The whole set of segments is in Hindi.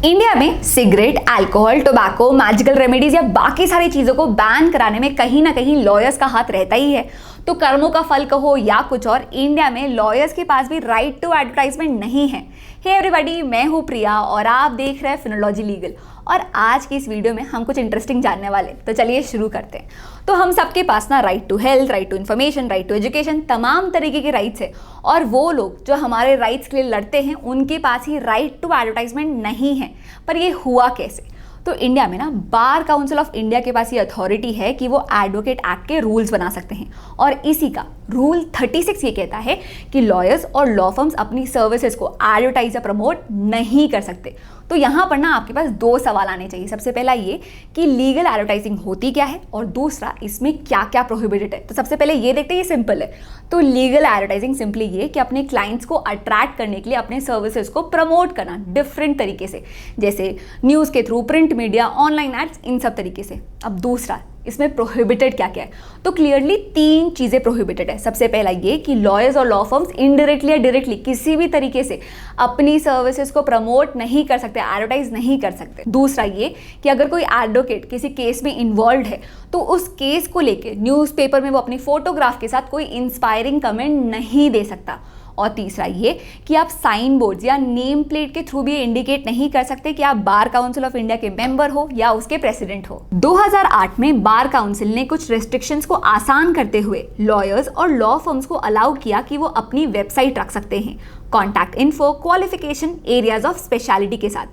इंडिया में cigarette, alcohol, tobacco, magical remedies या बाकी सारी चीज़ों को बैन कराने में कहीं ना कहीं लॉयर्स का हाथ रहता ही है। तो कर्मों का फल कहो या कुछ और, इंडिया में लॉयर्स के पास भी राइट टू एडवर्टाइजमेंट नहीं है। हे एवरीबॉडी, मैं हूँ प्रिया और आप देख रहे हैं फिनोलॉजी लीगल। और आज की इस वीडियो में हम कुछ इंटरेस्टिंग जानने वाले, तो चलिए शुरू करते हैं। तो हम सबके पास ना right to health, right to information, right to education, तमाम तरीके के राइट्स है। और वो लोग जो हमारे राइट्स के लिए लड़ते हैं उनके पास ही राइट टू एडवर्टाइजमेंट नहीं है। पर ये हुआ कैसे? तो इंडिया में ना बार काउंसिल ऑफ इंडिया के पास ये अथॉरिटी है कि वो एडवोकेट एक्ट के रूल्स बना सकते हैं। और इसी का रूल 36 ये कहता है कि लॉयर्स और लॉ फर्म्स अपनी सर्विसेज को एडवर्टाइज या प्रमोट नहीं कर सकते। तो यहाँ पर ना आपके पास दो सवाल आने चाहिए। सबसे पहला ये कि लीगल एडवर्टाइजिंग होती क्या है, और दूसरा इसमें क्या क्या प्रोहिबिटेड है। तो सबसे पहले ये देखते हैं, ये सिंपल है। तो लीगल एडवर्टाइजिंग सिंपली ये कि अपने क्लाइंट्स को अट्रैक्ट करने के लिए अपने सर्विसेज को प्रमोट करना डिफरेंट तरीके से, जैसे न्यूज़ के through, print media, online ads, इन सब तरीके से। अब दूसरा, इसमें प्रोहिबिटेड क्या क्या है? तो क्लियरली 3 चीज़ें प्रोहिबिटेड है। सबसे पहला ये कि लॉयर्स और लॉ फर्म्स इनडायरेक्टली या डायरेक्टली किसी भी तरीके से अपनी सर्विसेज को प्रमोट नहीं कर सकते, एडवर्टाइज नहीं कर सकते। दूसरा ये कि अगर कोई एडवोकेट किसी केस में इन्वॉल्व है तो उस केस को लेके न्यूज़पेपर में वो अपनी फोटोग्राफ के साथ कोई इंस्पायरिंग कमेंट नहीं दे सकता। और तीसरा ये कि आप साइन बोर्ड्स या नेम प्लेट के थ्रू भी इंडिकेट नहीं कर सकते कि आप बार काउंसिल ऑफ इंडिया के मेंबर हो या उसके प्रेसिडेंट हो। 2008 में बार काउंसिल ने कुछ रेस्ट्रिक्शंस को आसान करते हुए लॉयर्स और लॉ फर्म्स को अलाउ किया कि वो अपनी वेबसाइट रख सकते हैं contact info, qualification, areas of speciality के साथ।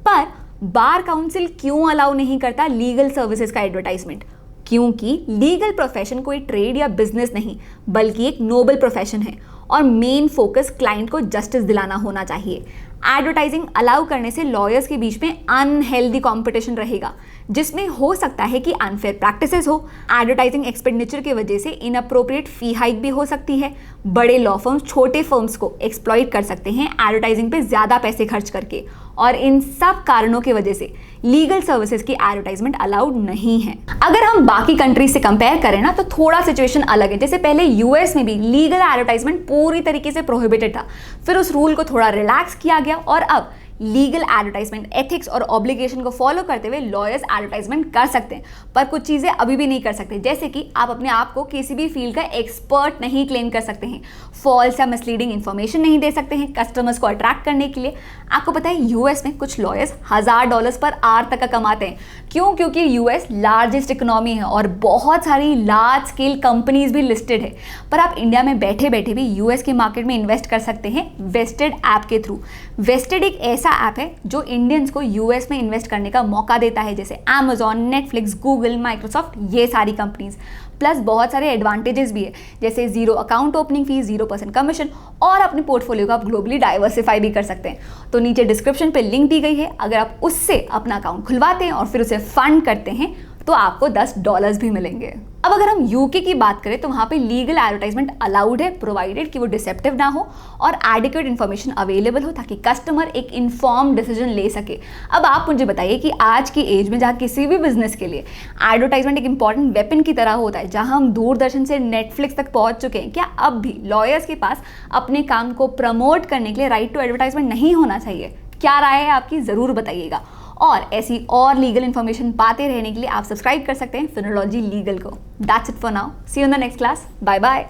पर बार काउंसिल क्यों अलाउ नहीं करता लीगल सर्विसेज का एडवर्टाइजमेंट? क्योंकि लीगल प्रोफेशन कोई ट्रेड या बिजनेस नहीं बल्कि एक नोबल प्रोफेशन है और मेन फोकस क्लाइंट को जस्टिस दिलाना होना चाहिए। एडवर्टाइजिंग अलाउ करने से लॉयर्स के बीच में अनहेल्दी कंपटीशन रहेगा, जिसमें हो सकता है कि अनफेयर प्रैक्टिसेस हो। एडवर्टाइजिंग एक्सपेंडिचर की वजह से इनअप्रोप्रिएट फी हाइक भी हो सकती है। बड़े लॉ फर्म्स छोटे फर्म्स को एक्सप्लॉइट कर सकते हैं एडवर्टाइजिंग पे ज़्यादा पैसे खर्च करके। और इन सब कारणों की वजह से लीगल सर्विसेज की एडवर्टाइजमेंट अलाउड नहीं है। अगर हम बाकी कंट्रीज से कंपेयर करें ना तो थोड़ा सिचुएशन अलग है। जैसे पहले यूएस में भी लीगल एडवर्टाइजमेंट पूरी तरीके से प्रोहिबिटेड था, फिर उस रूल को थोड़ा रिलैक्स किया गया और अब लीगल एडवर्टाइजमेंट एथिक्स और ऑब्लिगेशन को फॉलो करते हुए लॉयर्स एडवर्टाइजमेंट कर सकते हैं। पर कुछ चीज़ें अभी भी नहीं कर सकते, जैसे कि आप अपने आप को किसी भी फील्ड का एक्सपर्ट नहीं क्लेम कर सकते हैं, फॉल्स या मिसलीडिंग इन्फॉर्मेशन नहीं दे सकते हैं कस्टमर्स को अट्रैक्ट करने के लिए। आपको पता है यूएस में कुछ लॉयर्स $1000 पर आवर तक का कमाते हैं। क्यों? क्योंकि यूएस लार्जेस्ट इकोनॉमी है और बहुत सारी लार्ज स्केल कंपनीज भी लिस्टेड है। पर आप इंडिया में बैठे बैठे भी यूएस के मार्केट में इन्वेस्ट कर सकते हैं वेस्टेड ऐप के थ्रू। वेस्टेड एक ऐसा ऐप है जो इंडियंस को यूएस में इन्वेस्ट करने का मौका देता है, जैसे अमेजॉन, नेटफ्लिक्स, गूगल, माइक्रोसॉफ्ट, ये सारी कंपनीज। प्लस बहुत सारे एडवांटेजेस भी है, जैसे 0 अकाउंट ओपनिंग फीस, 0% कमीशन, और अपने पोर्टफोलियो को आप ग्लोबली डाइवर्सिफाई भी कर सकते हैं। तो नीचे डिस्क्रिप्शन पे लिंक दी गई है, अगर आप उससे अपना अकाउंट खुलवाते हैं और फिर उसे फंड करते हैं तो आपको $10 भी मिलेंगे। अब अगर हम यूके की बात करें तो वहाँ पे लीगल एडवर्टाइजमेंट अलाउड है, प्रोवाइडेड कि वो डिसेप्टिव ना हो और एडिक्वेट इन्फॉर्मेशन अवेलेबल हो, ताकि कस्टमर एक इन्फॉर्म डिसीजन ले सके। अब आप मुझे बताइए कि आज की एज में जहाँ किसी भी बिजनेस के लिए एडवर्टाइजमेंट एक इंपॉर्टेंट वेपन की तरह होता है, जहाँ हम दूरदर्शन से नेटफ्लिक्स तक पहुँच चुके हैं, क्या अब भी लॉयर्स के पास अपने काम को प्रमोट करने के लिए राइट टू एडवर्टाइजमेंट नहीं होना चाहिए? क्या राय है आपकी, ज़रूर बताइएगा। और ऐसी और लीगल इन्फॉर्मेशन पाते रहने के लिए आप सब्सक्राइब कर सकते हैं फिनोलॉजी लीगल को। That's it for now, see you in the next class, bye bye.